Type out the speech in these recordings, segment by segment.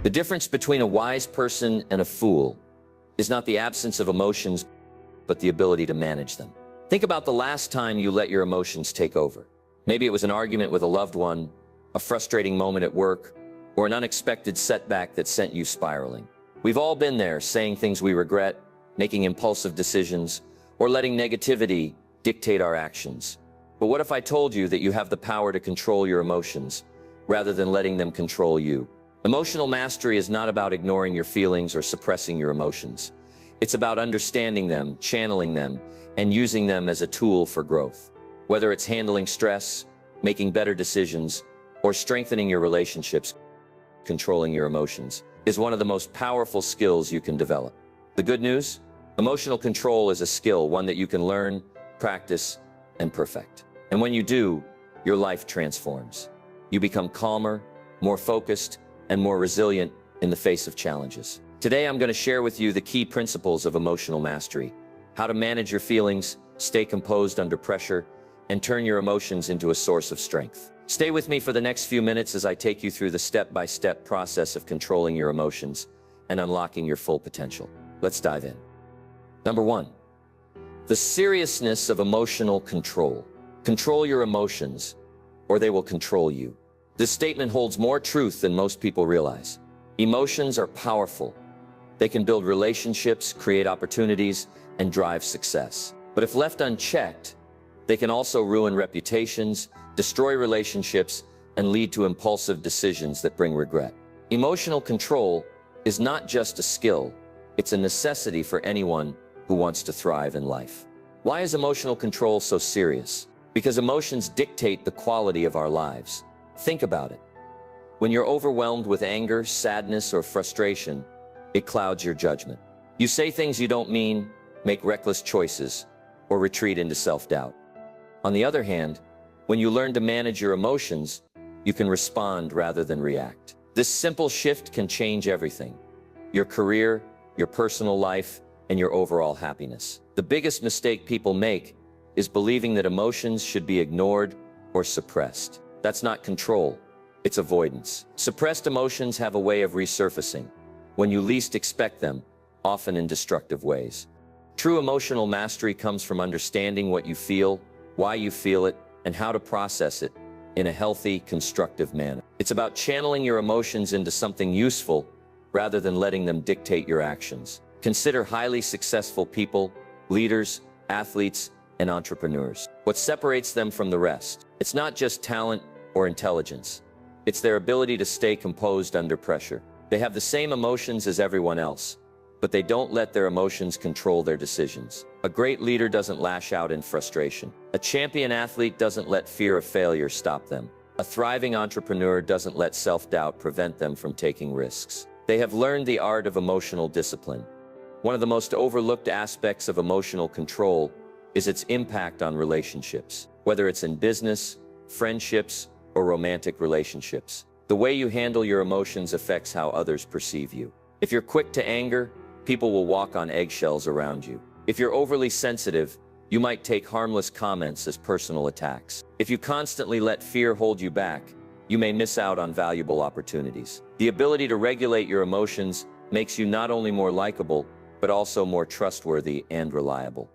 The difference between a wise person and a fool is not the absence of emotions, but the ability to manage them. Think about the last time you let your emotions take over. Maybe it was an argument with a loved one, a frustrating moment at work, or an unexpected setback that sent you spiraling. We've all been there, saying things we regret, making impulsive decisions, or letting negativity dictate our actions. But what if I told you that you have the power to control your emotions, rather than letting them control you? Emotional mastery is not about ignoring your feelings or suppressing your emotions. It's about understanding them, channeling them, and using them as a tool for growth. Whether it's handling stress, making better decisions, or strengthening your relationships, controlling your emotions is one of the most powerful skills you can develop. The good news? Emotional control is a skill, one that you can learn, practice, and perfect. And when you do, your life transforms. You become calmer, more focused, and more resilient in the face of challenges. Today, I'm going to share with you the key principles of emotional mastery, how to manage your feelings, stay composed under pressure, and turn your emotions into a source of strength. Stay with me for the next few minutes as I take you through the step-by-step process of controlling your emotions and unlocking your full potential. Let's dive in. Number 1, the seriousness of emotional control. Control your emotions, or they will control you. This statement holds more truth than most people realize. Emotions are powerful. They can build relationships, create opportunities, and drive success. But if left unchecked, they can also ruin reputations, destroy relationships, and lead to impulsive decisions that bring regret. Emotional control is not just a skill, it's a necessity for anyone who wants to thrive in life. Why is emotional control so serious? Because emotions dictate the quality of our lives. Think about it. When you're overwhelmed with anger, sadness, or frustration, it clouds your judgment. You say things you don't mean, make reckless choices, or retreat into self-doubt. On the other hand, when you learn to manage your emotions, you can respond rather than react. This simple shift can change everything: your career, your personal life, and your overall happiness. The biggest mistake people make is believing that emotions should be ignored or suppressed. That's not control, it's avoidance. Suppressed emotions have a way of resurfacing when you least expect them, often in destructive ways. True emotional mastery comes from understanding what you feel, why you feel it, and how to process it in a healthy, constructive manner. It's about channeling your emotions into something useful rather than letting them dictate your actions. Consider highly successful people, leaders, athletes, and entrepreneurs. What separates them from the rest? It's not just talent or intelligence. It's their ability to stay composed under pressure. They have the same emotions as everyone else, but they don't let their emotions control their decisions. A great leader doesn't lash out in frustration. A champion athlete doesn't let fear of failure stop them. A thriving entrepreneur doesn't let self-doubt prevent them from taking risks. They have learned the art of emotional discipline. One of the most overlooked aspects of emotional control is its impact on relationships. Whether it's in business, friendships, or romantic relationships, the way you handle your emotions affects how others perceive you. If you're quick to anger, people will walk on eggshells around you. If you're overly sensitive, you might take harmless comments as personal attacks. If you constantly let fear hold you back, you may miss out on valuable opportunities. The ability to regulate your emotions makes you not only more likable, but also more trustworthy and reliable.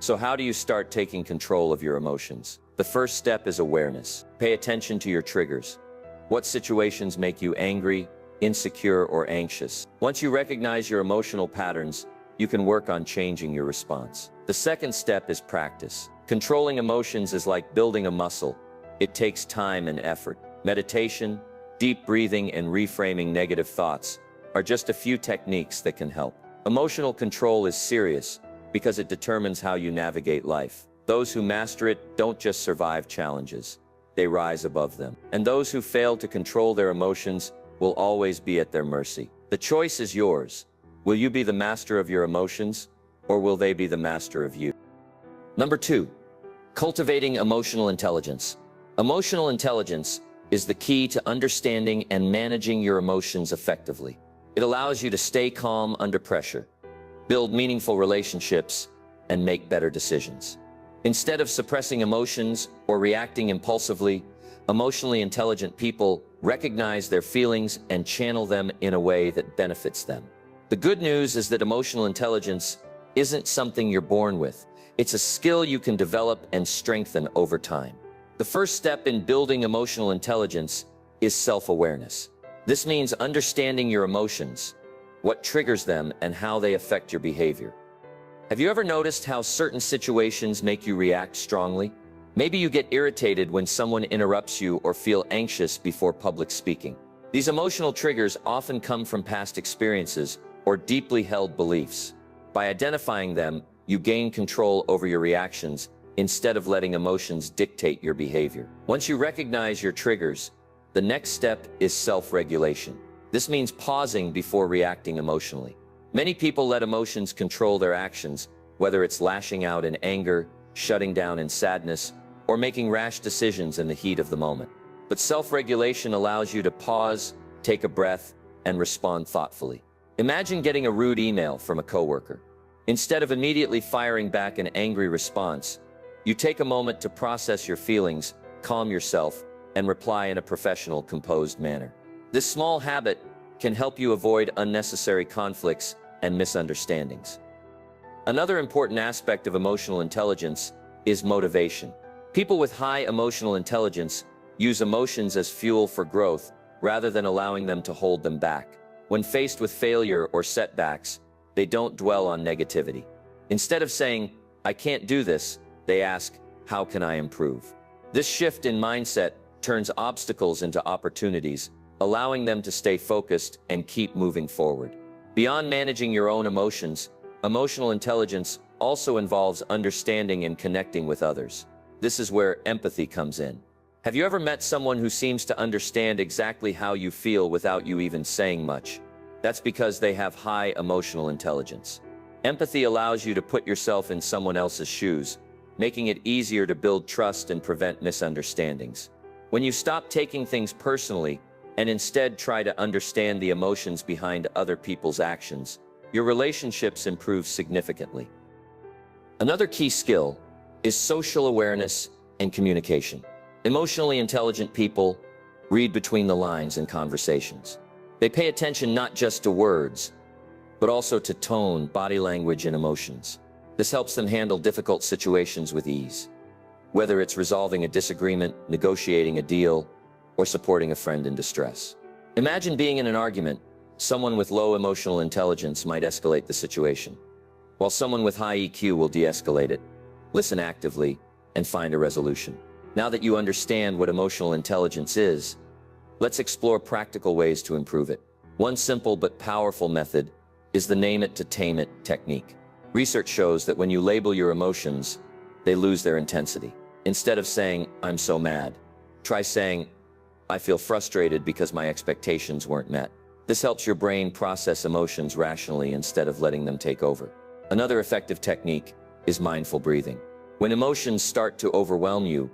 So how do you start taking control of your emotions? The first step is awareness. Pay attention to your triggers. What situations make you angry, insecure, or anxious? Once you recognize your emotional patterns, you can work on changing your response. The second step is practice. Controlling emotions is like building a muscle. It takes time and effort. Meditation, deep breathing, and reframing negative thoughts are just a few techniques that can help. Emotional control is serious because it determines how you navigate life. Those who master it don't just survive challenges, they rise above them. And those who fail to control their emotions will always be at their mercy. The choice is yours. Will you be the master of your emotions, or will they be the master of you? Number 2, cultivating emotional intelligence. Emotional intelligence is the key to understanding and managing your emotions effectively. It allows you to stay calm under pressure, build meaningful relationships, and make better decisions. Instead of suppressing emotions or reacting impulsively, emotionally intelligent people recognize their feelings, and channel them in a way that benefits them. The good news is that emotional intelligence isn't something you're born with. It's a skill you can develop and strengthen over time. The first step in building emotional intelligence is self-awareness. This means understanding your emotions, what triggers them, and how they affect your behavior. Have you ever noticed how certain situations make you react strongly? Maybe you get irritated when someone interrupts you or feel anxious before public speaking. These emotional triggers often come from past experiences or deeply held beliefs. By identifying them, you gain control over your reactions instead of letting emotions dictate your behavior. Once you recognize your triggers, the next step is self-regulation. This means pausing before reacting emotionally. Many people let emotions control their actions, whether it's lashing out in anger, shutting down in sadness, or making rash decisions in the heat of the moment. But self-regulation allows you to pause, take a breath, and respond thoughtfully. Imagine getting a rude email from a coworker. Instead of immediately firing back an angry response, you take a moment to process your feelings, calm yourself, and reply in a professional, composed manner. This small habit can help you avoid unnecessary conflicts and misunderstandings. Another important aspect of emotional intelligence is motivation. People with high emotional intelligence use emotions as fuel for growth rather than allowing them to hold them back. When faced with failure or setbacks, they don't dwell on negativity. Instead of saying, "I can't do this," they ask, "How can I improve?" This shift in mindset turns obstacles into opportunities, allowing them to stay focused and keep moving forward. Beyond managing your own emotions, emotional intelligence also involves understanding and connecting with others. This is where empathy comes in. Have you ever met someone who seems to understand exactly how you feel without you even saying much? That's because they have high emotional intelligence. Empathy allows you to put yourself in someone else's shoes, making it easier to build trust and prevent misunderstandings. When you stop taking things personally and instead try to understand the emotions behind other people's actions, your relationships improve significantly. Another key skill is social awareness and communication. Emotionally intelligent people read between the lines in conversations. They pay attention not just to words, but also to tone, body language, and emotions. This helps them handle difficult situations with ease, whether it's resolving a disagreement, negotiating a deal, or supporting a friend in distress. Imagine being in an argument. Someone with low emotional intelligence might escalate the situation, while someone with high EQ will de-escalate it, listen actively, and find a resolution. Now that you understand what emotional intelligence is, let's explore practical ways to improve it. One simple but powerful method is the name it to tame it technique. Research shows that when you label your emotions, they lose their intensity. Instead of saying, "I'm so mad," try saying, "I feel frustrated because my expectations weren't met." This helps your brain process emotions rationally instead of letting them take over. Another effective technique is mindful breathing. When emotions start to overwhelm you,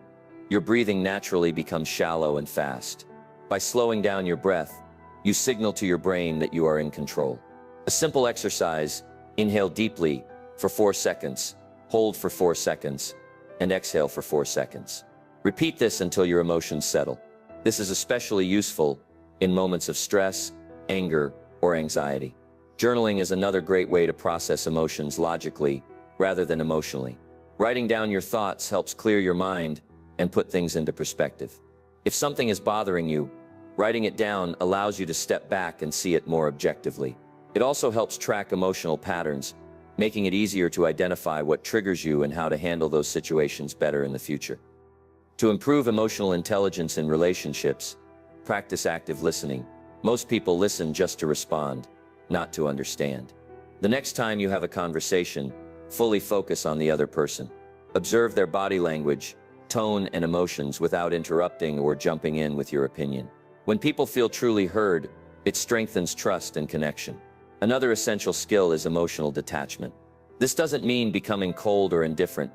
your breathing naturally becomes shallow and fast. By slowing down your breath, you signal to your brain that you are in control. A simple exercise: inhale deeply for 4 seconds, hold for 4 seconds, and exhale for 4 seconds. Repeat this until your emotions settle. This is especially useful in moments of stress, anger, or anxiety. Journaling is another great way to process emotions logically rather than emotionally. Writing down your thoughts helps clear your mind and put things into perspective. If something is bothering you, writing it down allows you to step back and see it more objectively. It also helps track emotional patterns, making it easier to identify what triggers you and how to handle those situations better in the future. To improve emotional intelligence in relationships, practice active listening. Most people listen just to respond, not to understand. The next time you have a conversation, fully focus on the other person. Observe their body language, tone, and emotions without interrupting or jumping in with your opinion. When people feel truly heard, it strengthens trust and connection. Another essential skill is emotional detachment. This doesn't mean becoming cold or indifferent.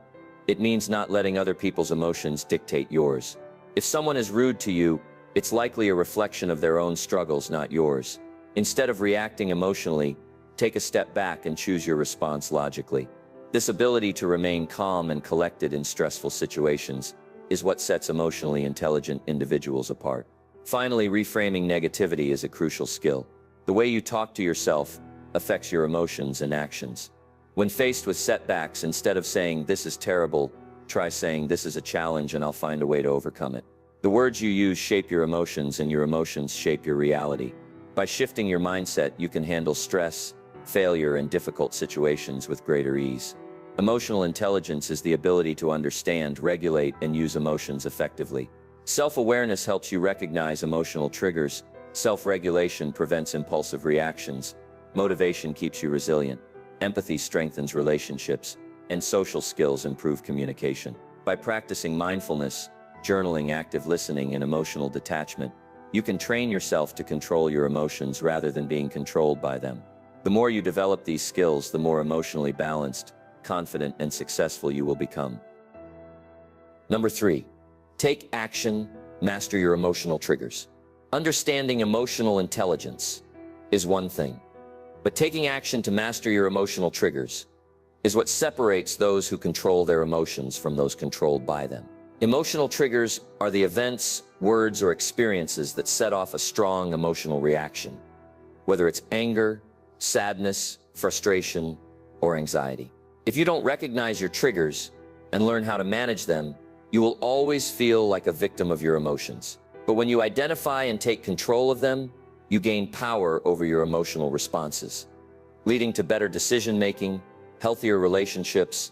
It means not letting other people's emotions dictate yours. If someone is rude to you, it's likely a reflection of their own struggles, not yours. Instead of reacting emotionally, take a step back and choose your response logically. This ability to remain calm and collected in stressful situations is what sets emotionally intelligent individuals apart. Finally, reframing negativity is a crucial skill. The way you talk to yourself affects your emotions and actions. When faced with setbacks, instead of saying, "This is terrible," try saying, "This is a challenge and I'll find a way to overcome it." The words you use shape your emotions, and your emotions shape your reality. By shifting your mindset, you can handle stress, failure, and difficult situations with greater ease. Emotional intelligence is the ability to understand, regulate, and use emotions effectively. Self-awareness helps you recognize emotional triggers. Self-regulation prevents impulsive reactions. Motivation keeps you resilient. Empathy strengthens relationships, and social skills improve communication. By practicing mindfulness, journaling, active listening, and emotional detachment, you can train yourself to control your emotions rather than being controlled by them. The more you develop these skills, the more emotionally balanced, confident, and successful you will become. Number 3, take action, master your emotional triggers. Understanding emotional intelligence is one thing, but taking action to master your emotional triggers is what separates those who control their emotions from those controlled by them. Emotional triggers are the events, words, or experiences that set off a strong emotional reaction, whether it's anger, sadness, frustration, or anxiety. If you don't recognize your triggers and learn how to manage them, you will always feel like a victim of your emotions. But when you identify and take control of them, you gain power over your emotional responses, leading to better decision-making, healthier relationships,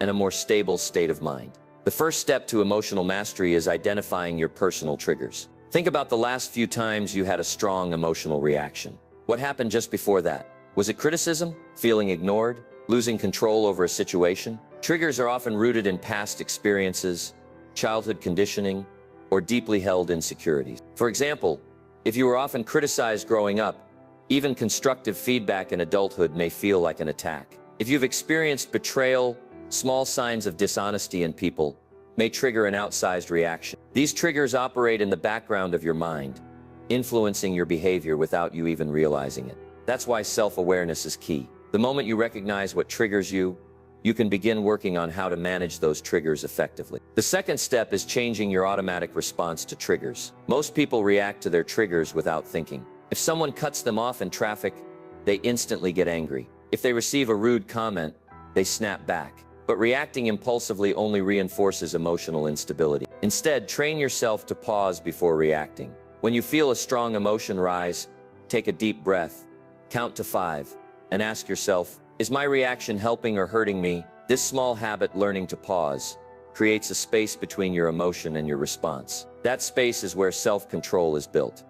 and a more stable state of mind. The first step to emotional mastery is identifying your personal triggers. Think about the last few times you had a strong emotional reaction. What happened just before that? Was it criticism, feeling ignored, losing control over a situation? Triggers are often rooted in past experiences, childhood conditioning, or deeply held insecurities. For example, if you were often criticized growing up, even constructive feedback in adulthood may feel like an attack. If you've experienced betrayal, small signs of dishonesty in people may trigger an outsized reaction. These triggers operate in the background of your mind, influencing your behavior without you even realizing it. That's why self-awareness is key. The moment you recognize what triggers you, you can begin working on how to manage those triggers effectively. The second step is changing your automatic response to triggers. Most people react to their triggers without thinking. If someone cuts them off in traffic, they instantly get angry. If they receive a rude comment, they snap back. But reacting impulsively only reinforces emotional instability. Instead, train yourself to pause before reacting. When you feel a strong emotion rise, take a deep breath, count to 5, and ask yourself, is my reaction helping or hurting me? This small habit, learning to pause, creates a space between your emotion and your response. That space is where self-control is built.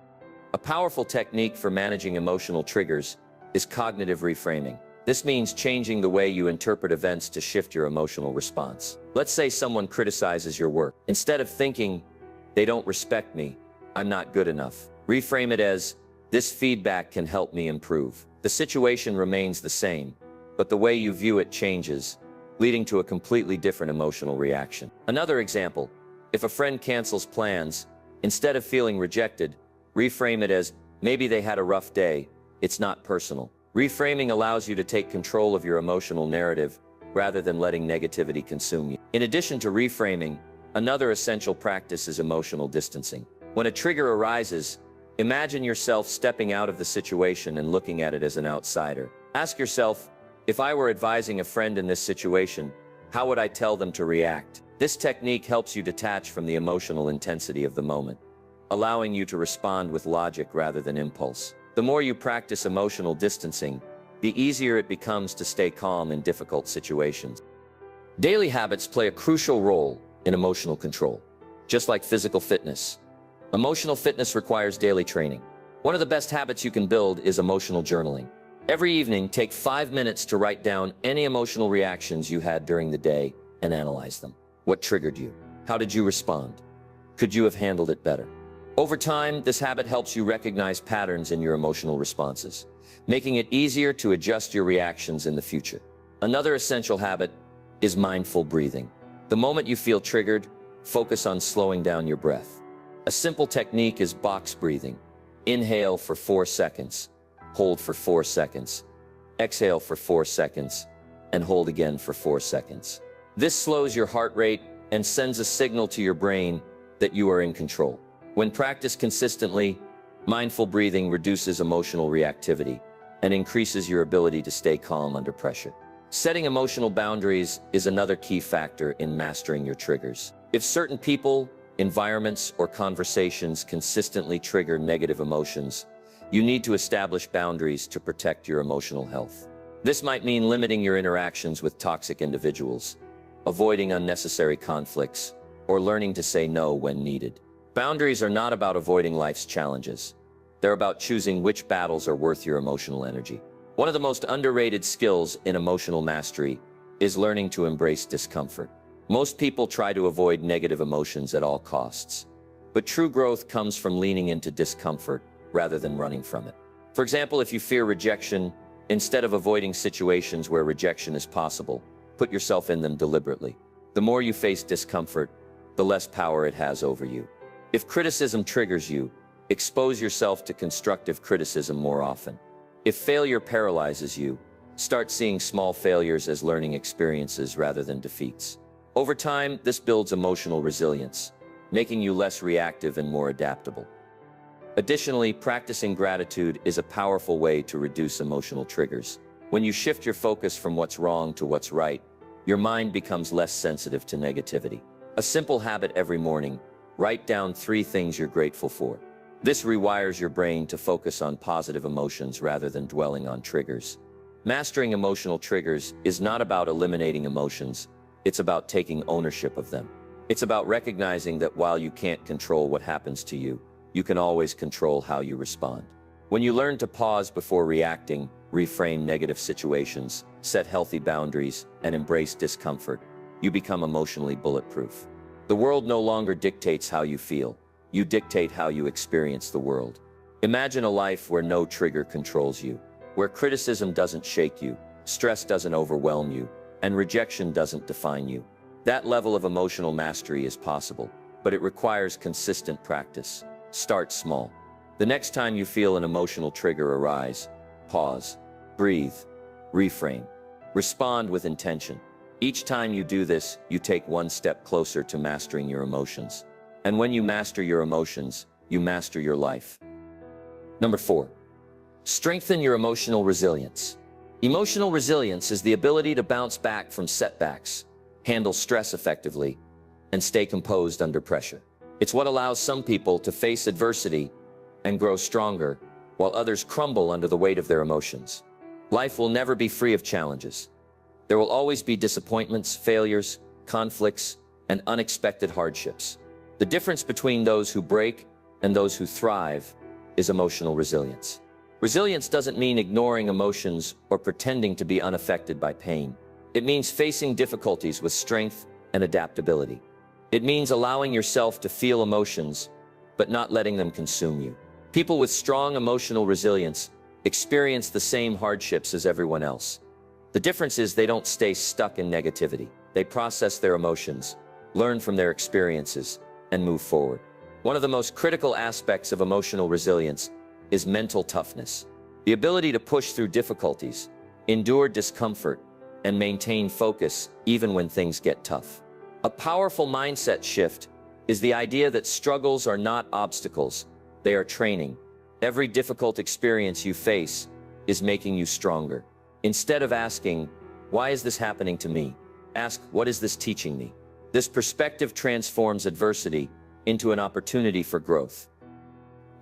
A powerful technique for managing emotional triggers is cognitive reframing. This means changing the way you interpret events to shift your emotional response. Let's say someone criticizes your work. Instead of thinking, "They don't respect me, I'm not good enough," reframe it as, "This feedback can help me improve." The situation remains the same, but the way you view it changes, leading to a completely different emotional reaction. Another example, if a friend cancels plans, instead of feeling rejected, reframe it as, "Maybe they had a rough day, it's not personal." Reframing allows you to take control of your emotional narrative rather than letting negativity consume you. In addition to reframing, another essential practice is emotional distancing. When a trigger arises, imagine yourself stepping out of the situation and looking at it as an outsider. Ask yourself, if I were advising a friend in this situation, how would I tell them to react? This technique helps you detach from the emotional intensity of the moment, allowing you to respond with logic rather than impulse. The more you practice emotional distancing, the easier it becomes to stay calm in difficult situations. Daily habits play a crucial role in emotional control. Just like physical fitness, emotional fitness requires daily training. One of the best habits you can build is emotional journaling. Every evening, take 5 minutes to write down any emotional reactions you had during the day and analyze them. What triggered you? How did you respond? Could you have handled it better? Over time, this habit helps you recognize patterns in your emotional responses, making it easier to adjust your reactions in the future. Another essential habit is mindful breathing. The moment you feel triggered, focus on slowing down your breath. A simple technique is box breathing. Inhale for 4 seconds, hold for 4 seconds, exhale for 4 seconds, and hold again for 4 seconds. This slows your heart rate and sends a signal to your brain that you are in control. When practiced consistently, mindful breathing reduces emotional reactivity and increases your ability to stay calm under pressure. Setting emotional boundaries is another key factor in mastering your triggers. If certain people, environments, or conversations consistently trigger negative emotions, you need to establish boundaries to protect your emotional health. This might mean limiting your interactions with toxic individuals, avoiding unnecessary conflicts, or learning to say no when needed. Boundaries are not about avoiding life's challenges. They're about choosing which battles are worth your emotional energy. One of the most underrated skills in emotional mastery is learning to embrace discomfort. Most people try to avoid negative emotions at all costs, but true growth comes from leaning into discomfort rather than running from it. For example, if you fear rejection, instead of avoiding situations where rejection is possible, put yourself in them deliberately. The more you face discomfort, the less power it has over you. If criticism triggers you, expose yourself to constructive criticism more often. If failure paralyzes you, start seeing small failures as learning experiences rather than defeats. Over time, this builds emotional resilience, making you less reactive and more adaptable. Additionally, practicing gratitude is a powerful way to reduce emotional triggers. When you shift your focus from what's wrong to what's right, your mind becomes less sensitive to negativity. A simple habit every morning: write down 3 things you're grateful for. This rewires your brain to focus on positive emotions rather than dwelling on triggers. Mastering emotional triggers is not about eliminating emotions, it's about taking ownership of them. It's about recognizing that while you can't control what happens to you, you can always control how you respond. When you learn to pause before reacting, reframe negative situations, set healthy boundaries, and embrace discomfort, you become emotionally bulletproof. The world no longer dictates how you feel. You dictate how you experience the world. Imagine a life where no trigger controls you, where criticism doesn't shake you, stress doesn't overwhelm you, and rejection doesn't define you. That level of emotional mastery is possible, but it requires consistent practice. Start small. The next time you feel an emotional trigger arise, pause, breathe, reframe, respond with intention. Each time you do this, you take one step closer to mastering your emotions. And when you master your emotions, you master your life. Number 4, strengthen your emotional resilience. Emotional resilience is the ability to bounce back from setbacks, handle stress effectively, and stay composed under pressure. It's what allows some people to face adversity and grow stronger, while others crumble under the weight of their emotions. Life will never be free of challenges. There will always be disappointments, failures, conflicts, and unexpected hardships. The difference between those who break and those who thrive is emotional resilience. Resilience doesn't mean ignoring emotions or pretending to be unaffected by pain. It means facing difficulties with strength and adaptability. It means allowing yourself to feel emotions, but not letting them consume you. People with strong emotional resilience experience the same hardships as everyone else. The difference is they don't stay stuck in negativity. They process their emotions, learn from their experiences, and move forward. One of the most critical aspects of emotional resilience is mental toughness. The ability to push through difficulties, endure discomfort, and maintain focus even when things get tough. A powerful mindset shift is the idea that struggles are not obstacles, they are training. Every difficult experience you face is making you stronger. Instead of asking, "Why is this happening to me?" ask, "What is this teaching me?" This perspective transforms adversity into an opportunity for growth.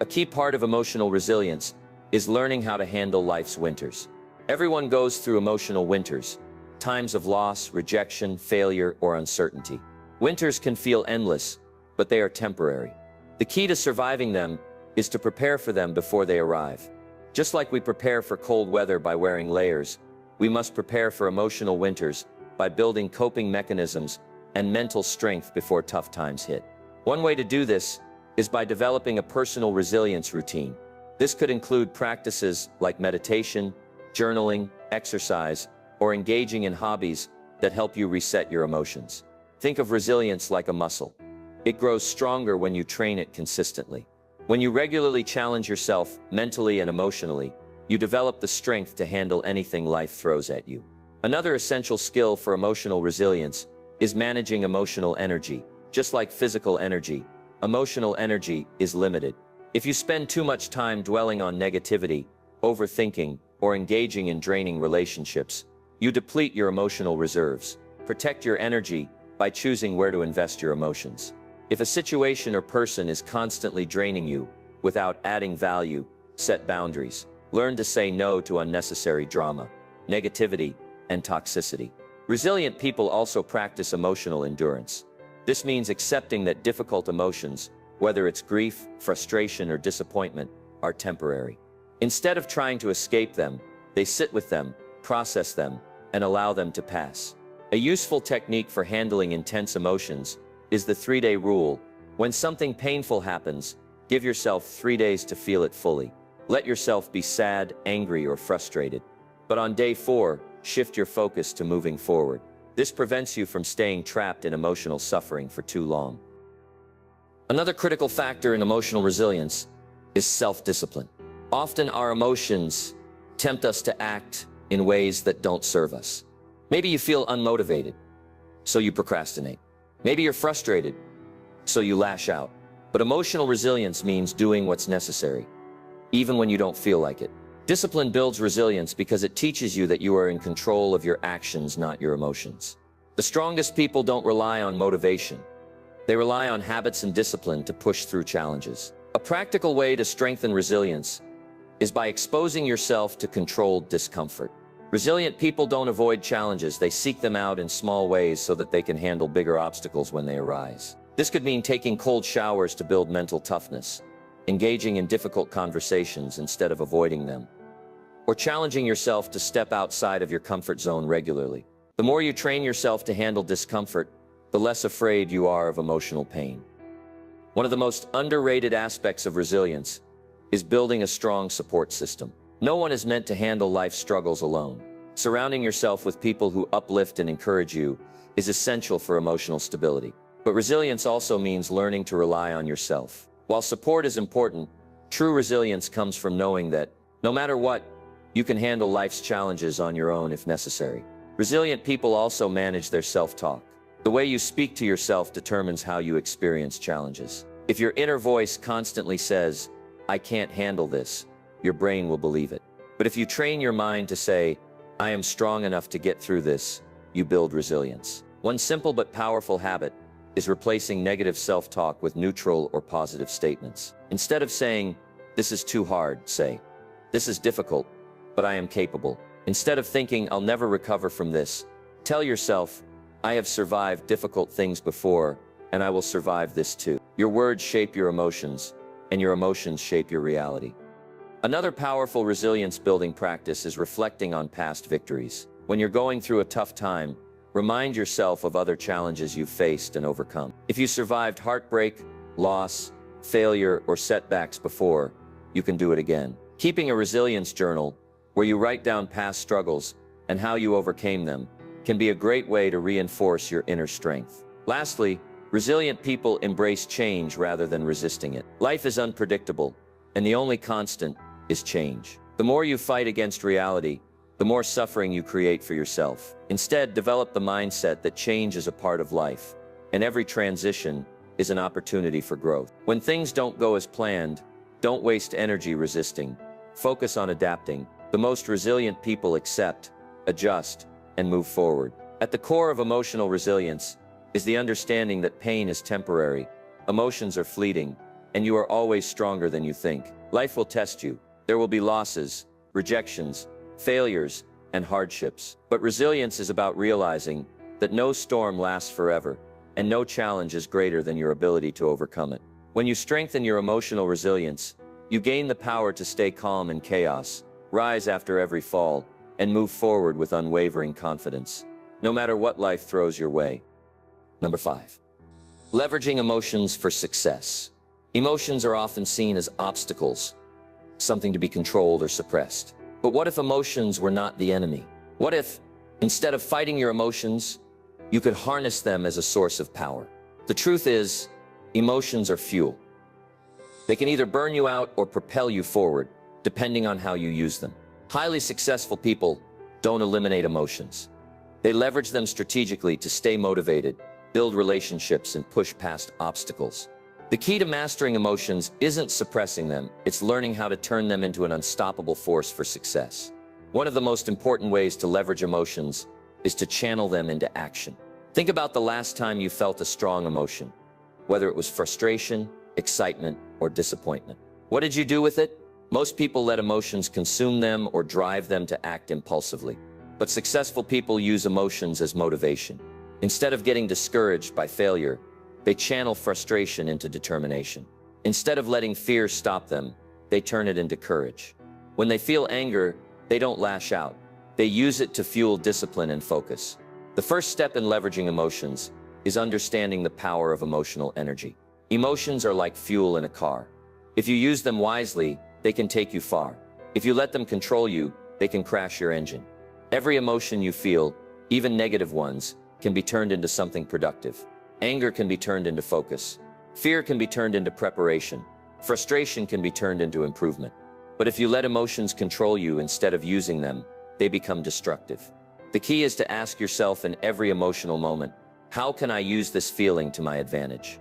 A key part of emotional resilience is learning how to handle life's winters. Everyone goes through emotional winters, times of loss, rejection, failure, or uncertainty. Winters can feel endless, but they are temporary. The key to surviving them is to prepare for them before they arrive. Just like we prepare for cold weather by wearing layers, we must prepare for emotional winters by building coping mechanisms and mental strength before tough times hit. One way to do this is by developing a personal resilience routine. This could include practices like meditation, journaling, exercise, or engaging in hobbies that help you reset your emotions. Think of resilience like a muscle. It grows stronger when you train it consistently. When you regularly challenge yourself mentally and emotionally, you develop the strength to handle anything life throws at you. Another essential skill for emotional resilience is managing emotional energy. Just like physical energy, emotional energy is limited. If you spend too much time dwelling on negativity, overthinking, or engaging in draining relationships, you deplete your emotional reserves. Protect your energy by choosing where to invest your emotions. If a situation or person is constantly draining you without adding value, set boundaries. Learn to say no to unnecessary drama, negativity, and toxicity. Resilient people also practice emotional endurance. This means accepting that difficult emotions, whether it's grief, frustration, or disappointment, are temporary. Instead of trying to escape them, they sit with them, process them, and allow them to pass. A useful technique for handling intense emotions is the 3-day rule. When something painful happens, give yourself 3 days to feel it fully. Let yourself be sad, angry, or frustrated. But on day 4, shift your focus to moving forward. This prevents you from staying trapped in emotional suffering for too long. Another critical factor in emotional resilience is self-discipline. Often our emotions tempt us to act in ways that don't serve us. Maybe you feel unmotivated, so you procrastinate. Maybe you're frustrated, so you lash out. But emotional resilience means doing what's necessary, even when you don't feel like it. Discipline builds resilience because it teaches you that you are in control of your actions, not your emotions. The strongest people don't rely on motivation. They rely on habits and discipline to push through challenges. A practical way to strengthen resilience is by exposing yourself to controlled discomfort. Resilient people don't avoid challenges, they seek them out in small ways so that they can handle bigger obstacles when they arise. This could mean taking cold showers to build mental toughness, engaging in difficult conversations instead of avoiding them, or challenging yourself to step outside of your comfort zone regularly. The more you train yourself to handle discomfort, the less afraid you are of emotional pain. One of the most underrated aspects of resilience is building a strong support system. No one is meant to handle life's struggles alone. Surrounding yourself with people who uplift and encourage you is essential for emotional stability. But resilience also means learning to rely on yourself. While support is important, true resilience comes from knowing that, no matter what, you can handle life's challenges on your own if necessary. Resilient people also manage their self-talk. The way you speak to yourself determines how you experience challenges. If your inner voice constantly says, "I can't handle this," your brain will believe it. But if you train your mind to say, "I am strong enough to get through this," you build resilience. One simple but powerful habit is replacing negative self-talk with neutral or positive statements. Instead of saying, "This is too hard," say, "This is difficult, but I am capable." Instead of thinking, "I'll never recover from this," tell yourself, "I have survived difficult things before, and I will survive this too." Your words shape your emotions, and your emotions shape your reality. Another powerful resilience-building practice is reflecting on past victories. When you're going through a tough time, remind yourself of other challenges you've faced and overcome. If you survived heartbreak, loss, failure, or setbacks before, you can do it again. Keeping a resilience journal, where you write down past struggles and how you overcame them, can be a great way to reinforce your inner strength. Lastly, resilient people embrace change rather than resisting it. Life is unpredictable, and the only constant is change. The more you fight against reality, the more suffering you create for yourself. Instead, develop the mindset that change is a part of life, and every transition is an opportunity for growth. When things don't go as planned, don't waste energy resisting. Focus on adapting. The most resilient people accept, adjust, and move forward. At the core of emotional resilience is the understanding that pain is temporary, emotions are fleeting, and you are always stronger than you think. Life will test you. There will be losses, rejections, failures, and hardships. But resilience is about realizing that no storm lasts forever, and no challenge is greater than your ability to overcome it. When you strengthen your emotional resilience, you gain the power to stay calm in chaos, rise after every fall, and move forward with unwavering confidence, no matter what life throws your way. Number 5. Leveraging emotions for success. Emotions are often seen as obstacles, something to be controlled or suppressed. But what if emotions were not the enemy? What if, instead of fighting your emotions, you could harness them as a source of power? The truth is, emotions are fuel. They can either burn you out or propel you forward, depending on how you use them. Highly successful people don't eliminate emotions. They leverage them strategically to stay motivated, build relationships, and push past obstacles. The key to mastering emotions isn't suppressing them, it's learning how to turn them into an unstoppable force for success. One of the most important ways to leverage emotions is to channel them into action. Think about the last time you felt a strong emotion, whether it was frustration, excitement, or disappointment. What did you do with it? Most people let emotions consume them or drive them to act impulsively. But successful people use emotions as motivation. Instead of getting discouraged by failure, they channel frustration into determination. Instead of letting fear stop them, they turn it into courage. When they feel anger, they don't lash out. They use it to fuel discipline and focus. The first step in leveraging emotions is understanding the power of emotional energy. Emotions are like fuel in a car. If you use them wisely, they can take you far. If you let them control you, they can crash your engine. Every emotion you feel, even negative ones, can be turned into something productive. Anger can be turned into focus. Fear can be turned into preparation. Frustration can be turned into improvement. But if you let emotions control you instead of using them, they become destructive. The key is to ask yourself in every emotional moment, how can I use this feeling to my advantage?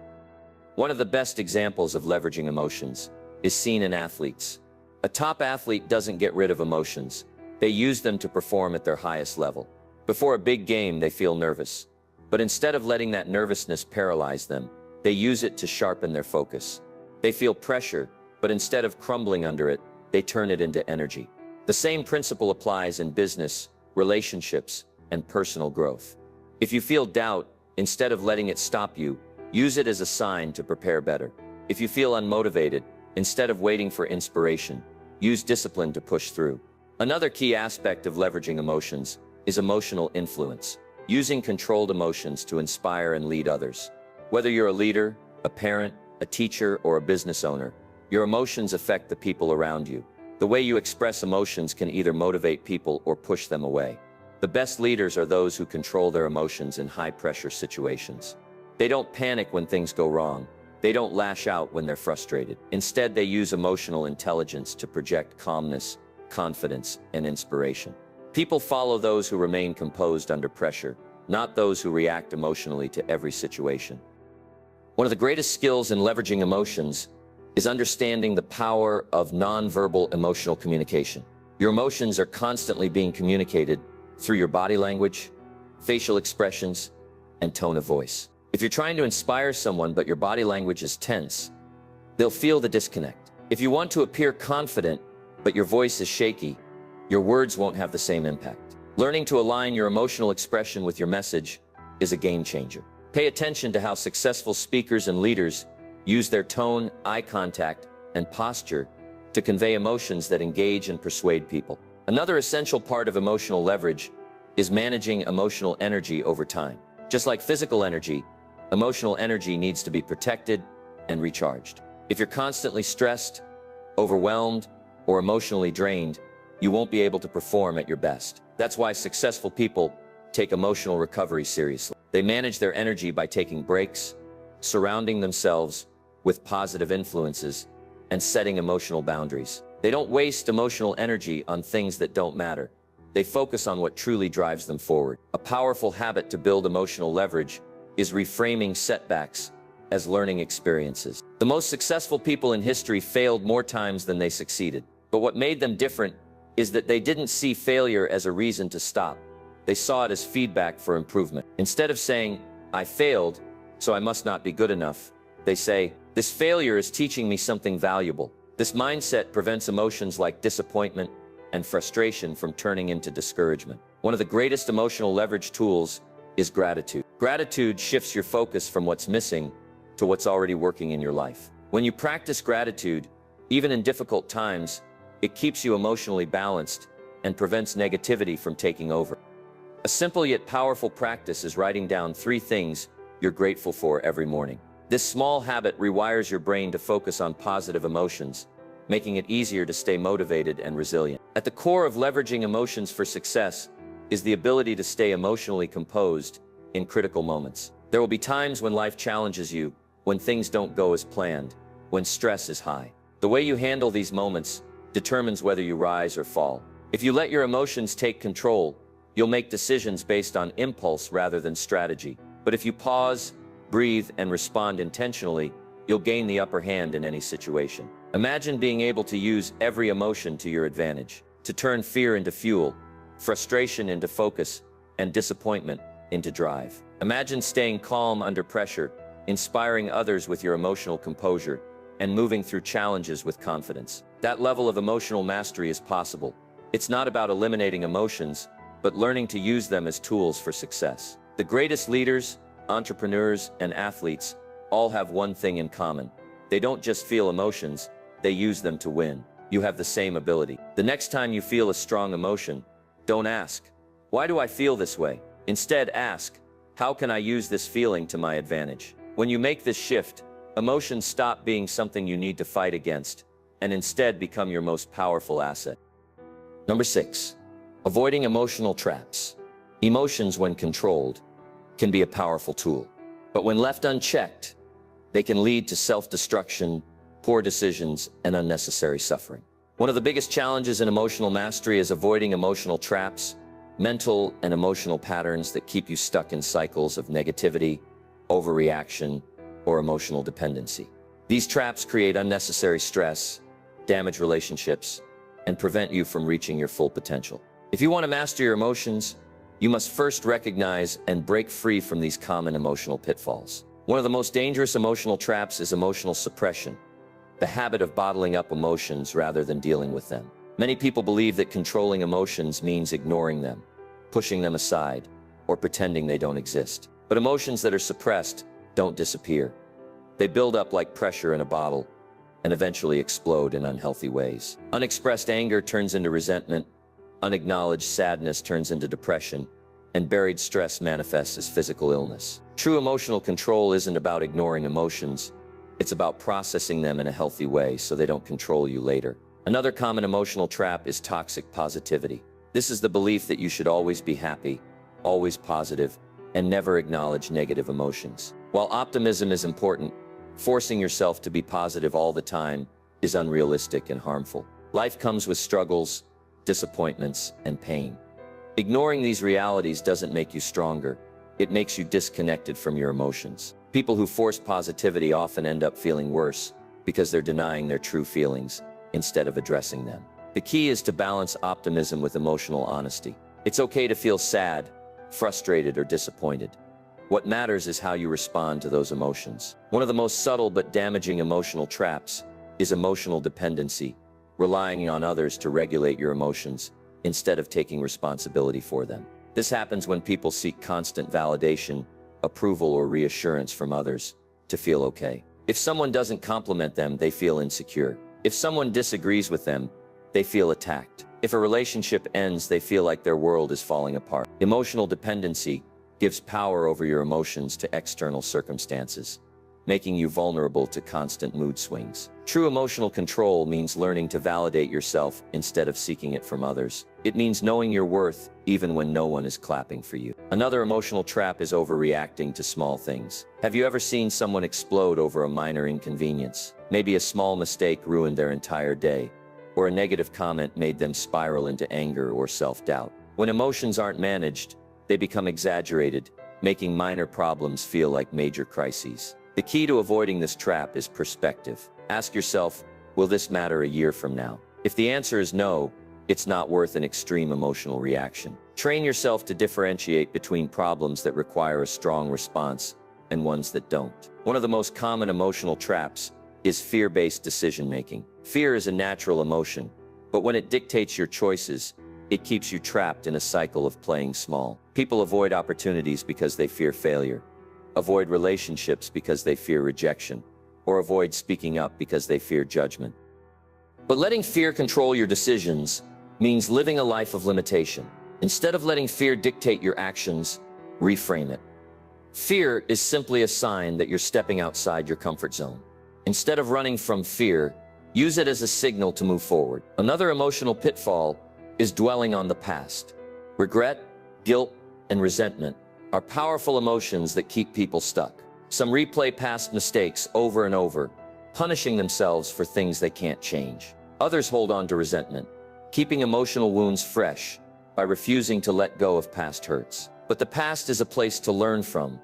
One of the best examples of leveraging emotions is seen in athletes. A top athlete doesn't get rid of emotions. They use them to perform at their highest level. Before a big game, they feel nervous. But instead of letting that nervousness paralyze them, they use it to sharpen their focus. They feel pressure, but instead of crumbling under it, they turn it into energy. The same principle applies in business, relationships, and personal growth. If you feel doubt, instead of letting it stop you, use it as a sign to prepare better. If you feel unmotivated, instead of waiting for inspiration, use discipline to push through. Another key aspect of leveraging emotions is emotional influence, using controlled emotions to inspire and lead others. Whether you're a leader, a parent, a teacher, or a business owner, your emotions affect the people around you. The way you express emotions can either motivate people or push them away. The best leaders are those who control their emotions in high-pressure situations. They don't panic when things go wrong. They don't lash out when they're frustrated. Instead, they use emotional intelligence to project calmness, confidence, and inspiration. People follow those who remain composed under pressure, not those who react emotionally to every situation. One of the greatest skills in leveraging emotions is understanding the power of nonverbal emotional communication. Your emotions are constantly being communicated through your body language, facial expressions, and tone of voice. If you're trying to inspire someone but your body language is tense, they'll feel the disconnect. If you want to appear confident but your voice is shaky, your words won't have the same impact. Learning to align your emotional expression with your message is a game changer. Pay attention to how successful speakers and leaders use their tone, eye contact, and posture to convey emotions that engage and persuade people. Another essential part of emotional leverage is managing emotional energy over time. Just like physical energy, emotional energy needs to be protected and recharged. If you're constantly stressed, overwhelmed, or emotionally drained, you won't be able to perform at your best. That's why successful people take emotional recovery seriously. They manage their energy by taking breaks, surrounding themselves with positive influences, and setting emotional boundaries. They don't waste emotional energy on things that don't matter. They focus on what truly drives them forward. A powerful habit to build emotional leverage is reframing setbacks as learning experiences. The most successful people in history failed more times than they succeeded. But what made them different is that they didn't see failure as a reason to stop. They saw it as feedback for improvement. Instead of saying, "I failed, so I must not be good enough," they say, "This failure is teaching me something valuable." This mindset prevents emotions like disappointment and frustration from turning into discouragement. One of the greatest emotional leverage tools is gratitude. Gratitude shifts your focus from what's missing to what's already working in your life. When you practice gratitude, even in difficult times, it keeps you emotionally balanced and prevents negativity from taking over. A simple yet powerful practice is writing down 3 things you're grateful for every morning. This small habit rewires your brain to focus on positive emotions, making it easier to stay motivated and resilient. At the core of leveraging emotions for success is the ability to stay emotionally composed in critical moments. There will be times when life challenges you, when things don't go as planned, when stress is high. The way you handle these moments determines whether you rise or fall. If you let your emotions take control, you'll make decisions based on impulse rather than strategy. But if you pause, breathe, and respond intentionally, you'll gain the upper hand in any situation. Imagine being able to use every emotion to your advantage, to turn fear into fuel, frustration into focus, and disappointment into drive. Imagine staying calm under pressure, inspiring others with your emotional composure, and moving through challenges with confidence. That level of emotional mastery is possible. It's not about eliminating emotions, but learning to use them as tools for success. The greatest leaders, entrepreneurs, and athletes all have one thing in common. They don't just feel emotions, they use them to win. You have the same ability. The next time you feel a strong emotion, don't ask, "Why do I feel this way?" Instead, ask, "How can I use this feeling to my advantage?" When you make this shift, emotions stop being something you need to fight against, and instead become your most powerful asset. Number 6, avoiding emotional traps. Emotions, when controlled, can be a powerful tool. But when left unchecked, they can lead to self-destruction, poor decisions, and unnecessary suffering. One of the biggest challenges in emotional mastery is avoiding emotional traps, mental and emotional patterns that keep you stuck in cycles of negativity, overreaction, or emotional dependency. These traps create unnecessary stress, damage relationships, and prevent you from reaching your full potential. If you want to master your emotions, you must first recognize and break free from these common emotional pitfalls. One of the most dangerous emotional traps is emotional suppression, the habit of bottling up emotions rather than dealing with them. Many people believe that controlling emotions means ignoring them, pushing them aside, or pretending they don't exist. But emotions that are suppressed don't disappear. They build up like pressure in a bottle and eventually explode in unhealthy ways. Unexpressed anger turns into resentment, unacknowledged sadness turns into depression, and buried stress manifests as physical illness. True emotional control isn't about ignoring emotions. It's about processing them in a healthy way so they don't control you later. Another common emotional trap is toxic positivity. This is the belief that you should always be happy, always positive, and never acknowledge negative emotions. While optimism is important, forcing yourself to be positive all the time is unrealistic and harmful. Life comes with struggles, disappointments, and pain. Ignoring these realities doesn't make you stronger. It makes you disconnected from your emotions. People who force positivity often end up feeling worse because they're denying their true feelings instead of addressing them. The key is to balance optimism with emotional honesty. It's okay to feel sad, frustrated, or disappointed. What matters is how you respond to those emotions. One of the most subtle but damaging emotional traps is emotional dependency, relying on others to regulate your emotions instead of taking responsibility for them. This happens when people seek constant validation, approval, or reassurance from others to feel okay. If someone doesn't compliment them, they feel insecure. If someone disagrees with them, they feel attacked. If a relationship ends, they feel like their world is falling apart. Emotional dependency gives power over your emotions to external circumstances, making you vulnerable to constant mood swings. True emotional control means learning to validate yourself instead of seeking it from others. It means knowing your worth even when no one is clapping for you. Another emotional trap is overreacting to small things. Have you ever seen someone explode over a minor inconvenience? Maybe a small mistake ruined their entire day, or a negative comment made them spiral into anger or self-doubt. When emotions aren't managed, they become exaggerated, making minor problems feel like major crises. The key to avoiding this trap is perspective. Ask yourself, will this matter a year from now? If the answer is no, it's not worth an extreme emotional reaction. Train yourself to differentiate between problems that require a strong response and ones that don't. One of the most common emotional traps is fear-based decision-making. Fear is a natural emotion, but when it dictates your choices, it keeps you trapped in a cycle of playing small. People avoid opportunities because they fear failure, avoid relationships because they fear rejection, or avoid speaking up because they fear judgment. But letting fear control your decisions means living a life of limitation. Instead of letting fear dictate your actions, reframe it. Fear is simply a sign that you're stepping outside your comfort zone. Instead of running from fear, use it as a signal to move forward. Another emotional pitfall is dwelling on the past. Regret, guilt, and resentment are powerful emotions that keep people stuck. Some replay past mistakes over and over, punishing themselves for things they can't change. Others hold on to resentment, keeping emotional wounds fresh by refusing to let go of past hurts. But the past is a place to learn from,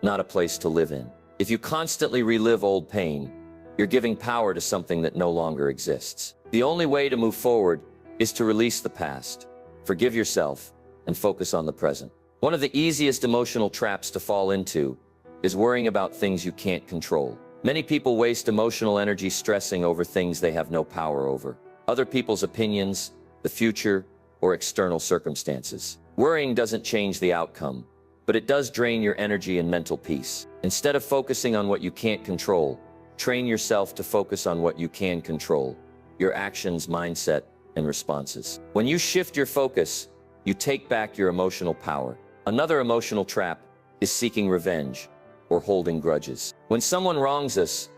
not a place to live in. If you constantly relive old pain, you're giving power to something that no longer exists. The only way to move forward is to release the past, forgive yourself, and focus on the present. One of the easiest emotional traps to fall into is worrying about things you can't control. Many people waste emotional energy stressing over things they have no power over. Other people's opinions, the future, or external circumstances. Worrying doesn't change the outcome, but it does drain your energy and mental peace. Instead of focusing on what you can't control, train yourself to focus on what you can control, your actions, mindset, and responses. When you shift your focus, you take back your emotional power. Another emotional trap is seeking revenge or holding grudges. When someone wrongs us,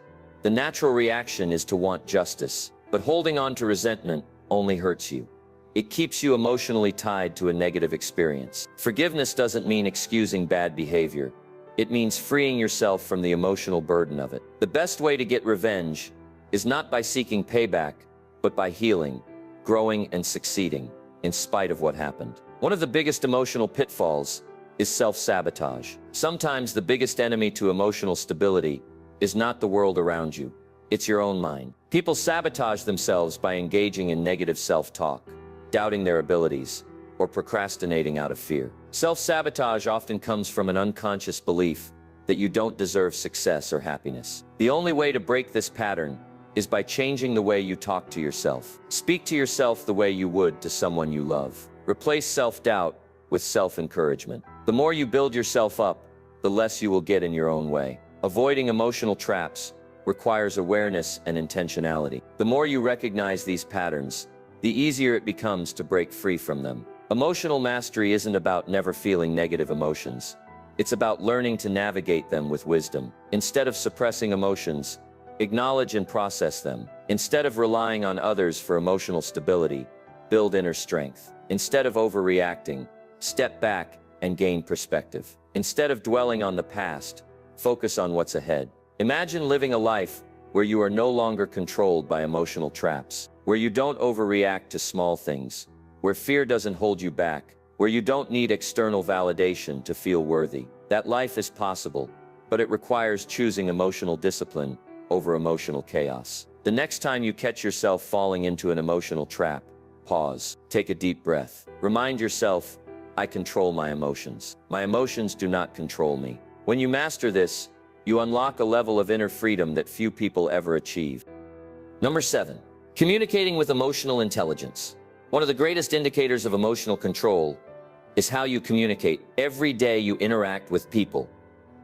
the natural reaction is to want justice, but holding on to resentment only hurts you. It keeps you emotionally tied to a negative experience. Forgiveness doesn't mean excusing bad behavior. It means freeing yourself from the emotional burden of it. The best way to get revenge is not by seeking payback, but by healing, growing, and succeeding, in spite of what happened. One of the biggest emotional pitfalls is self-sabotage. Sometimes the biggest enemy to emotional stability is not the world around you, it's your own mind. People sabotage themselves by engaging in negative self-talk, doubting their abilities, or procrastinating out of fear. Self-sabotage often comes from an unconscious belief that you don't deserve success or happiness. The only way to break this pattern is by changing the way you talk to yourself. Speak to yourself the way you would to someone you love. Replace self-doubt with self-encouragement. The more you build yourself up, the less you will get in your own way. Avoiding emotional traps requires awareness and intentionality. The more you recognize these patterns, the easier it becomes to break free from them. Emotional mastery isn't about never feeling negative emotions. It's about learning to navigate them with wisdom. Instead of suppressing emotions, acknowledge and process them. Instead of relying on others for emotional stability, build inner strength. Instead of overreacting, step back and gain perspective. Instead of dwelling on the past, focus on what's ahead. Imagine living a life where you are no longer controlled by emotional traps, where you don't overreact to small things, where fear doesn't hold you back, where you don't need external validation to feel worthy. That life is possible, but it requires choosing emotional discipline over emotional chaos. The next time you catch yourself falling into an emotional trap, pause, take a deep breath. Remind yourself, I control my emotions. My emotions do not control me. When you master this, you unlock a level of inner freedom that few people ever achieve. Number 7. Communicating with emotional intelligence. One of the greatest indicators of emotional control is how you communicate every day you interact with people,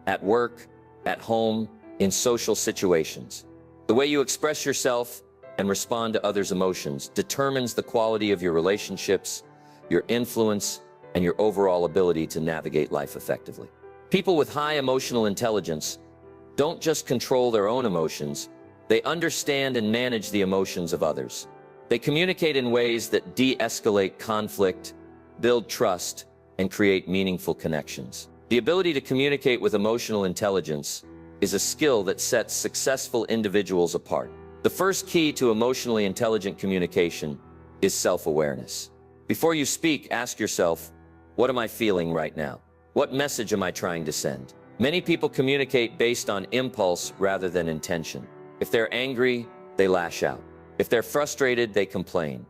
at work, at home, in social situations. The way you express yourself and respond to others' emotions determines the quality of your relationships, your influence, and your overall ability to navigate life effectively. People with high emotional intelligence don't just control their own emotions, they understand and manage the emotions of others. They communicate in ways that de-escalate conflict, build trust, and create meaningful connections. The ability to communicate with emotional intelligence is a skill that sets successful individuals apart. The first key to emotionally intelligent communication is self-awareness. Before you speak, ask yourself, what am I feeling right now? What message am I trying to send? Many people communicate based on impulse rather than intention. If they're angry, they lash out. If they're frustrated, they complain.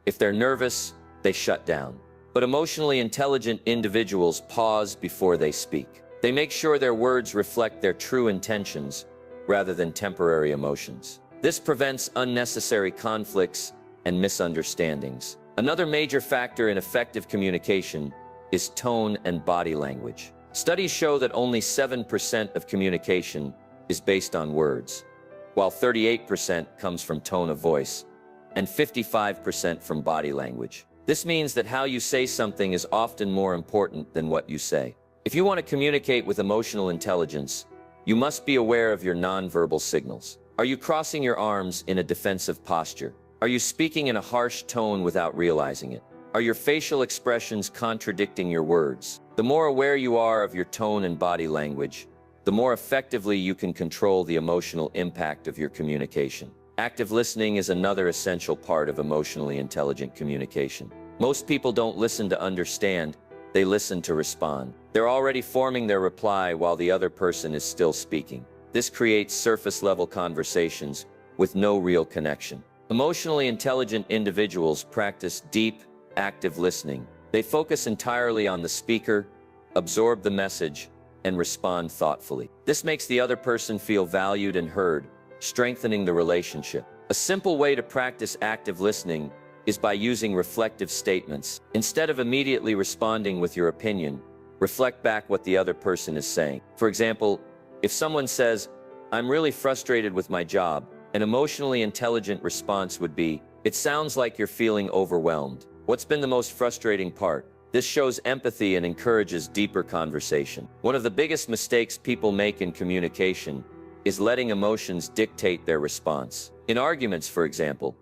If they're nervous, they shut down. But emotionally intelligent individuals pause before they speak. They make sure their words reflect their true intentions rather than temporary emotions. This prevents unnecessary conflicts and misunderstandings. Another major factor in effective communication is tone and body language. Studies show that only 7% of communication is based on words, while 38% comes from tone of voice and 55% from body language. This means that how you say something is often more important than what you say. If you want to communicate with emotional intelligence, you must be aware of your nonverbal signals. Are you crossing your arms in a defensive posture? Are you speaking in a harsh tone without realizing it? Are your facial expressions contradicting your words? The more aware you are of your tone and body language, the more effectively you can control the emotional impact of your communication. Active listening is another essential part of emotionally intelligent communication. Most people don't listen to understand, they listen to respond. They're already forming their reply while the other person is still speaking. This creates surface-level conversations with no real connection. Emotionally intelligent individuals practice deep, active listening. They focus entirely on the speaker, absorb the message, and respond thoughtfully. This makes the other person feel valued and heard, strengthening the relationship. A simple way to practice active listening is by using reflective statements. Instead of immediately responding with your opinion, reflect back what the other person is saying. For example, if someone says, "I'm really frustrated with my job," an emotionally intelligent response would be, "It sounds like you're feeling overwhelmed. What's been the most frustrating part?" This shows empathy and encourages deeper conversation. One of the biggest mistakes people make in communication is letting emotions dictate their response. In arguments, for example,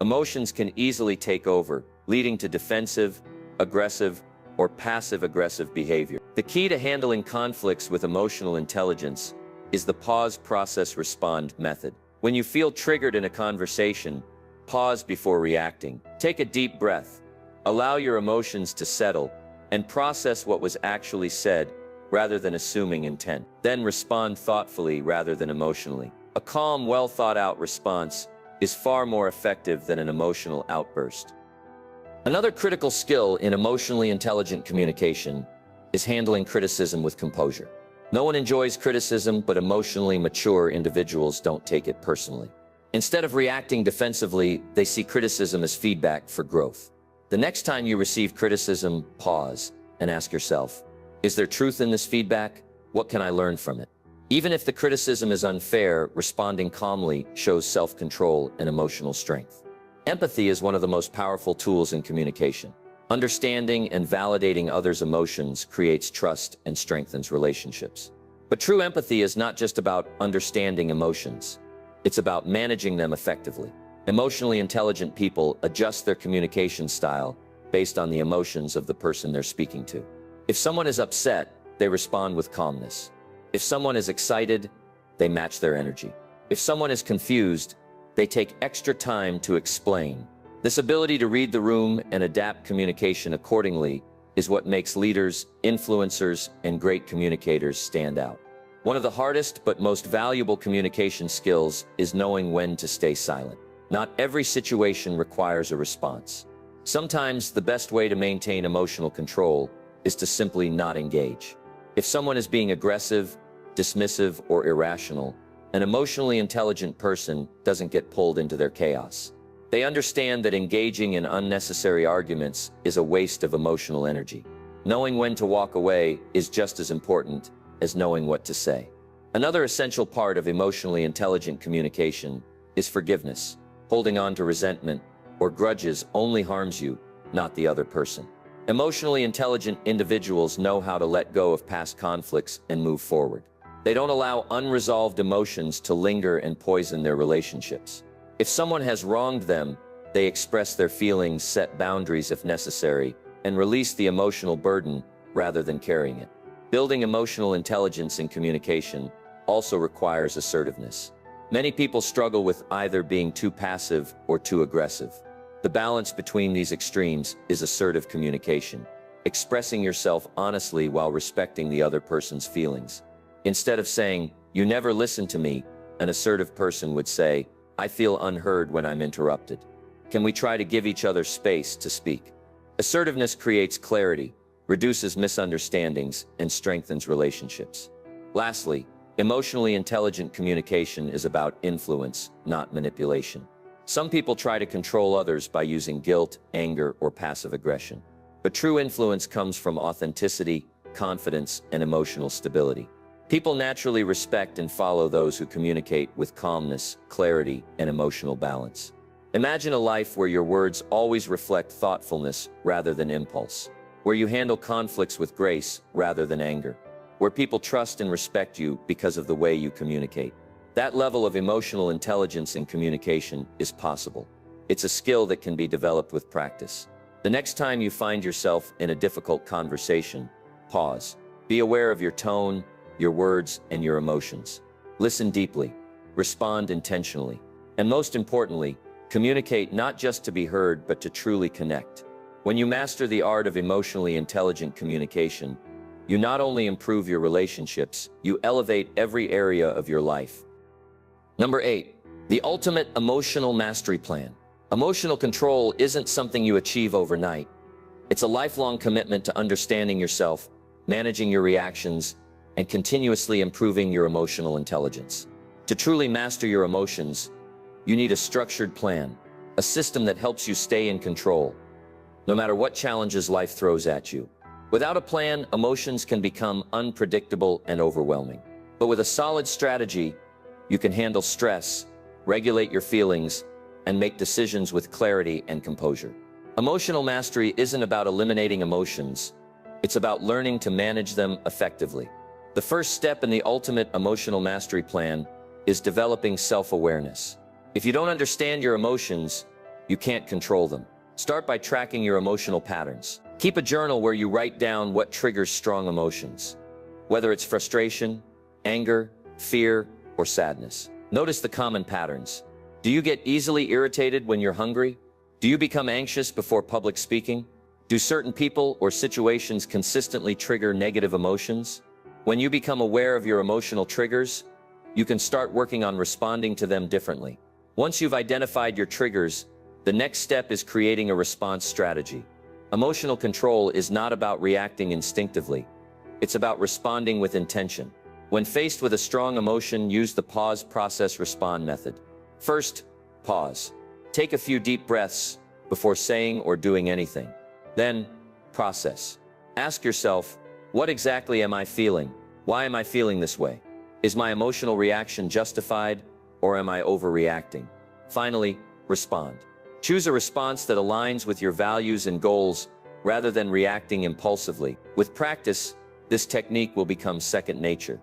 emotions can easily take over, leading to defensive, aggressive, or passive-aggressive behavior. The key to handling conflicts with emotional intelligence is the pause, process, respond method. When you feel triggered in a conversation, pause before reacting. Take a deep breath. Allow your emotions to settle and process what was actually said rather than assuming intent. Then respond thoughtfully rather than emotionally. A calm, well-thought-out response is far more effective than an emotional outburst. Another critical skill in emotionally intelligent communication is handling criticism with composure. No one enjoys criticism, but emotionally mature individuals don't take it personally. Instead of reacting defensively, they see criticism as feedback for growth. The next time you receive criticism, pause and ask yourself, is there truth in this feedback? What can I learn from it? Even if the criticism is unfair, responding calmly shows self-control and emotional strength. Empathy is one of the most powerful tools in communication. Understanding and validating others' emotions creates trust and strengthens relationships. But true empathy is not just about understanding emotions. It's about managing them effectively. Emotionally intelligent people adjust their communication style based on the emotions of the person they're speaking to. If someone is upset, they respond with calmness. If someone is excited, they match their energy. If someone is confused, they take extra time to explain. This ability to read the room and adapt communication accordingly is what makes leaders, influencers, and great communicators stand out. One of the hardest but most valuable communication skills is knowing when to stay silent. Not every situation requires a response. Sometimes the best way to maintain emotional control is to simply not engage. If someone is being aggressive, dismissive, or irrational, an emotionally intelligent person doesn't get pulled into their chaos. They understand that engaging in unnecessary arguments is a waste of emotional energy. Knowing when to walk away is just as important as knowing what to say. Another essential part of emotionally intelligent communication is forgiveness. Holding on to resentment or grudges only harms you, not the other person. Emotionally intelligent individuals know how to let go of past conflicts and move forward. They don't allow unresolved emotions to linger and poison their relationships. If someone has wronged them, they express their feelings, set boundaries if necessary, and release the emotional burden rather than carrying it. Building emotional intelligence in communication also requires assertiveness. Many people struggle with either being too passive or too aggressive. The balance between these extremes is assertive communication, expressing yourself honestly while respecting the other person's feelings. Instead of saying, "You never listen to me," an assertive person would say, "I feel unheard when I'm interrupted. Can we try to give each other space to speak?" Assertiveness creates clarity, reduces misunderstandings, and strengthens relationships. Lastly, emotionally intelligent communication is about influence, not manipulation. Some people try to control others by using guilt, anger, or passive aggression. But true influence comes from authenticity, confidence, and emotional stability. People naturally respect and follow those who communicate with calmness, clarity, and emotional balance. Imagine a life where your words always reflect thoughtfulness rather than impulse, where you handle conflicts with grace rather than anger, where people trust and respect you because of the way you communicate. That level of emotional intelligence in communication is possible. It's a skill that can be developed with practice. The next time you find yourself in a difficult conversation, pause. Be aware of your tone, your words, and your emotions. Listen deeply. Respond intentionally. And most importantly, communicate not just to be heard, but to truly connect. When you master the art of emotionally intelligent communication, you not only improve your relationships, you elevate every area of your life. Number 8, the ultimate emotional mastery plan. Emotional control isn't something you achieve overnight. It's a lifelong commitment to understanding yourself, managing your reactions, and continuously improving your emotional intelligence. To truly master your emotions, you need a structured plan, a system that helps you stay in control, no matter what challenges life throws at you. Without a plan, emotions can become unpredictable and overwhelming. But with a solid strategy, you can handle stress, regulate your feelings, and make decisions with clarity and composure. Emotional mastery isn't about eliminating emotions. It's about learning to manage them effectively. The first step in the ultimate emotional mastery plan is developing self-awareness. If you don't understand your emotions, you can't control them. Start by tracking your emotional patterns. Keep a journal where you write down what triggers strong emotions, whether it's frustration, anger, fear, or sadness. Notice the common patterns. Do you get easily irritated when you're hungry? Do you become anxious before public speaking? Do certain people or situations consistently trigger negative emotions? When you become aware of your emotional triggers, you can start working on responding to them differently. Once you've identified your triggers, the next step is creating a response strategy. Emotional control is not about reacting instinctively. It's about responding with intention. When faced with a strong emotion, use the pause, process, respond method. First, pause. Take a few deep breaths before saying or doing anything. Then, process. Ask yourself, what exactly am I feeling? Why am I feeling this way? Is my emotional reaction justified, or am I overreacting? Finally, respond. Choose a response that aligns with your values and goals rather than reacting impulsively. With practice, this technique will become second nature,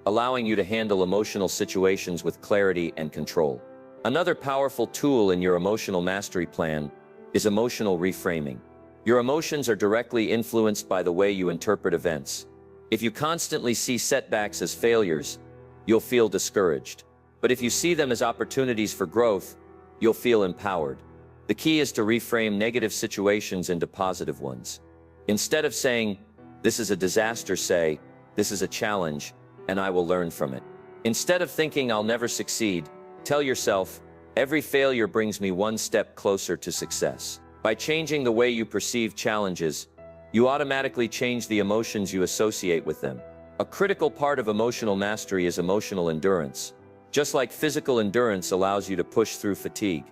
allowing you to handle emotional situations with clarity and control. Another powerful tool in your emotional mastery plan is emotional reframing. Your emotions are directly influenced by the way you interpret events. If you constantly see setbacks as failures, you'll feel discouraged. But if you see them as opportunities for growth, you'll feel empowered. The key is to reframe negative situations into positive ones. Instead of saying, "This is a disaster," say, "This is a challenge, and I will learn from it." Instead of thinking, "I'll never succeed," tell yourself, "Every failure brings me one step closer to success." By changing the way you perceive challenges, you automatically change the emotions you associate with them. A critical part of emotional mastery is emotional endurance. Just like physical endurance allows you to push through fatigue,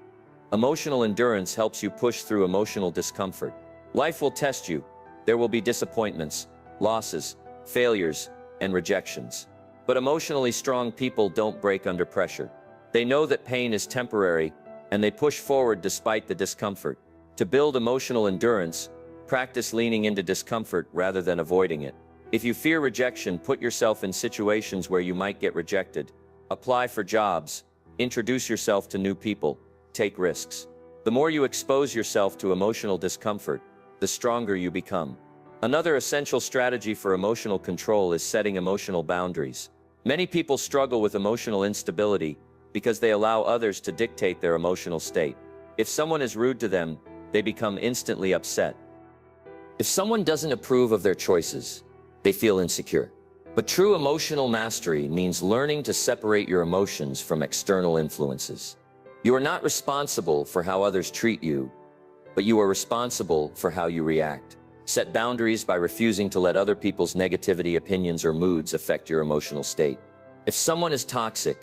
emotional endurance helps you push through emotional discomfort. Life will test you. There will be disappointments, losses, failures, and rejections. But emotionally strong people don't break under pressure. They know that pain is temporary, and they push forward despite the discomfort. To build emotional endurance, practice leaning into discomfort rather than avoiding it. If you fear rejection, put yourself in situations where you might get rejected. Apply for jobs, introduce yourself to new people, take risks. The more you expose yourself to emotional discomfort, the stronger you become. Another essential strategy for emotional control is setting emotional boundaries. Many people struggle with emotional instability because they allow others to dictate their emotional state. If someone is rude to them, they become instantly upset. If someone doesn't approve of their choices, they feel insecure. But true emotional mastery means learning to separate your emotions from external influences. You are not responsible for how others treat you, but you are responsible for how you react. Set boundaries by refusing to let other people's negativity, opinions, or moods affect your emotional state. If someone is toxic,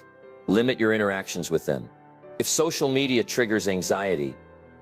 limit your interactions with them. If social media triggers anxiety,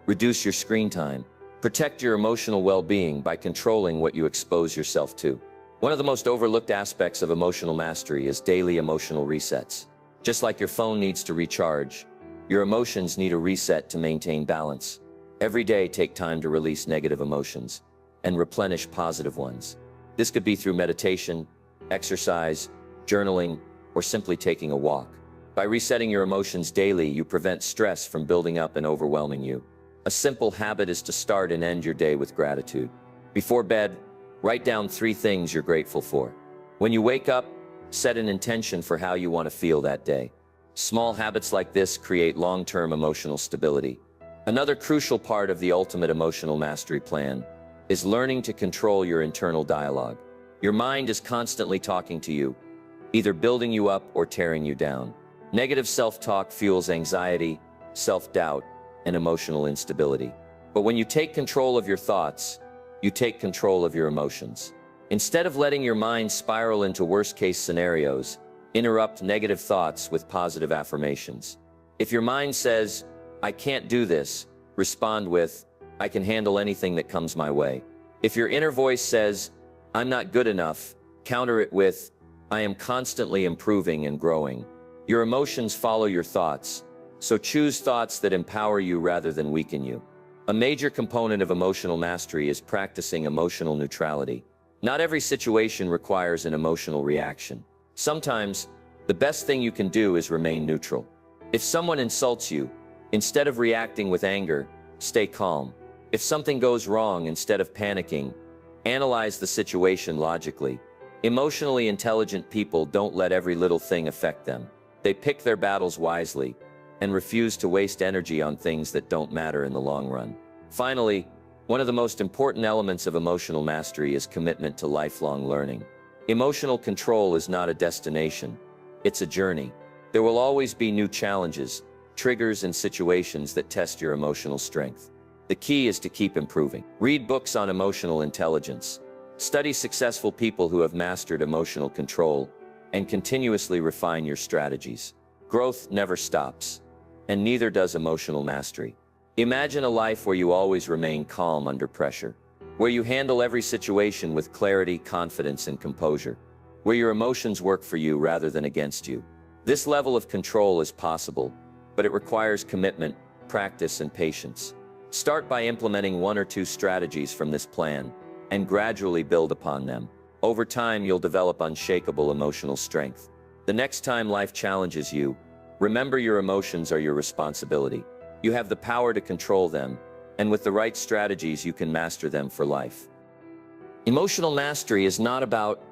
reduce your screen time. Protect your emotional well-being by controlling what you expose yourself to. One of the most overlooked aspects of emotional mastery is daily emotional resets. Just like your phone needs to recharge, your emotions need a reset to maintain balance. Every day, take time to release negative emotions and replenish positive ones. This could be through meditation, exercise, journaling, or simply taking a walk. By resetting your emotions daily, you prevent stress from building up and overwhelming you. A simple habit is to start and end your day with gratitude. Before bed, write down 3 things you're grateful for. When you wake up, set an intention for how you want to feel that day. Small habits like this create long-term emotional stability. Another crucial part of the ultimate emotional mastery plan is learning to control your internal dialogue. Your mind is constantly talking to you, either building you up or tearing you down. Negative self-talk fuels anxiety, self-doubt, and emotional instability. But when you take control of your thoughts, you take control of your emotions. Instead of letting your mind spiral into worst-case scenarios, interrupt negative thoughts with positive affirmations. If your mind says, "I can't do this," respond with, "I can handle anything that comes my way." If your inner voice says, "I'm not good enough," counter it with, "I am constantly improving and growing." Your emotions follow your thoughts, so choose thoughts that empower you rather than weaken you. A major component of emotional mastery is practicing emotional neutrality. Not every situation requires an emotional reaction. Sometimes, the best thing you can do is remain neutral. If someone insults you, instead of reacting with anger, stay calm. If something goes wrong, instead of panicking, analyze the situation logically. Emotionally intelligent people don't let every little thing affect them. They pick their battles wisely and refuse to waste energy on things that don't matter in the long run. Finally, one of the most important elements of emotional mastery is commitment to lifelong learning. Emotional control is not a destination, it's a journey. There will always be new challenges, triggers, and situations that test your emotional strength. The key is to keep improving. Read books on emotional intelligence. Study successful people who have mastered emotional control, and continuously refine your strategies. Growth never stops, and neither does emotional mastery. Imagine a life where you always remain calm under pressure, where you handle every situation with clarity, confidence, and composure, where your emotions work for you rather than against you. This level of control is possible, but it requires commitment, practice, and patience. Start by implementing one or two strategies from this plan, and gradually build upon them. Over time, you'll develop unshakable emotional strength. The next time life challenges you, remember your emotions are your responsibility. You have the power to control them, and with the right strategies, you can master them for life. Emotional mastery is not about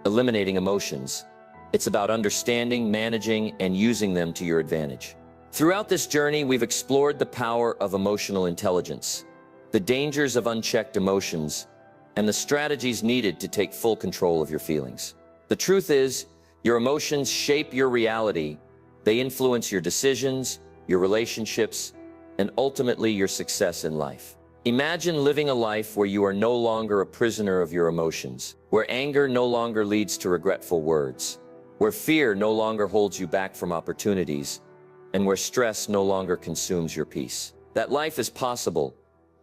eliminating emotions. It's about understanding, managing, and using them to your advantage. Throughout this journey, we've explored the power of emotional intelligence, the dangers of unchecked emotions, and the strategies needed to take full control of your feelings. The truth is, your emotions shape your reality. They influence your decisions, your relationships, and ultimately your success in life. Imagine living a life where you are no longer a prisoner of your emotions, where anger no longer leads to regretful words, where fear no longer holds you back from opportunities, and where stress no longer consumes your peace. That life is possible,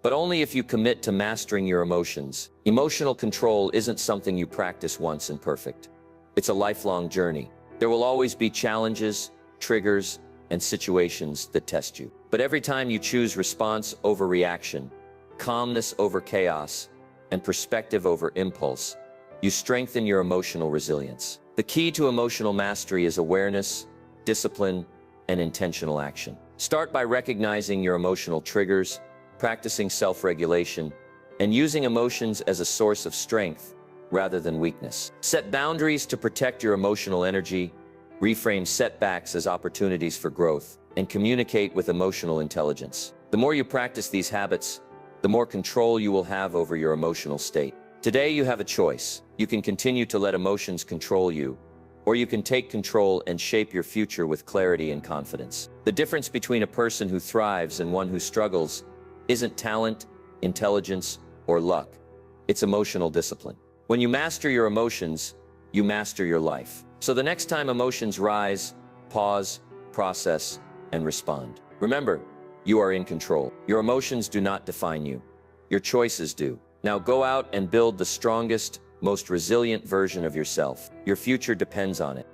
but only if you commit to mastering your emotions. Emotional control isn't something you practice once and perfect. It's a lifelong journey. There will always be challenges, triggers, and situations that test you. But every time you choose response over reaction, calmness over chaos, and perspective over impulse, you strengthen your emotional resilience. The key to emotional mastery is awareness, discipline, and intentional action. Start by recognizing your emotional triggers, practicing self-regulation, and using emotions as a source of strength rather than weakness. Set boundaries to protect your emotional energy, reframe setbacks as opportunities for growth, and communicate with emotional intelligence. The more you practice these habits, the more control you will have over your emotional state. Today you have a choice. You can continue to let emotions control you, or you can take control and shape your future with clarity and confidence. The difference between a person who thrives and one who struggles isn't talent, intelligence, or luck. It's emotional discipline. When you master your emotions, you master your life. So the next time emotions rise, pause, process, and respond. Remember, you are in control. Your emotions do not define you. Your choices do. Now go out and build the strongest, most resilient version of yourself. Your future depends on it.